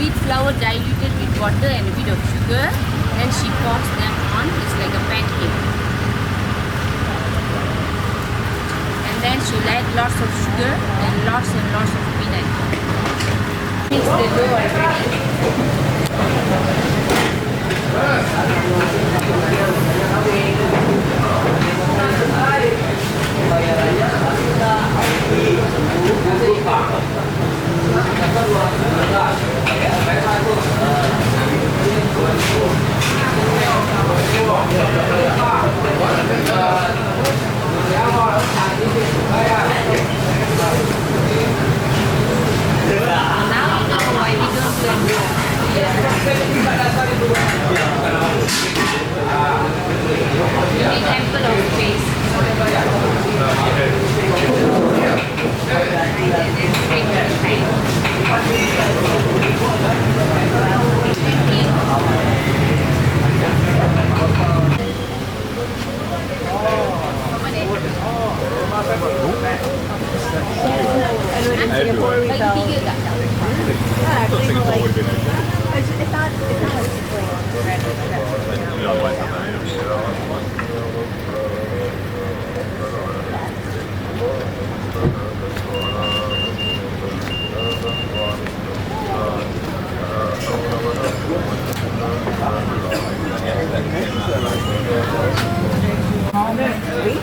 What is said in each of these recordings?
wheat flour diluted with water and a bit of sugar. Then she pours them on. It's like a pancake. And then she'll add lots of sugar and lots of peanut. Mix the dough already.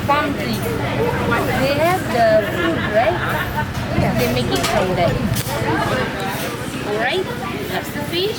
Palm tree. They have the food, right? Yeah. They make it from that. Alright, that's the fish.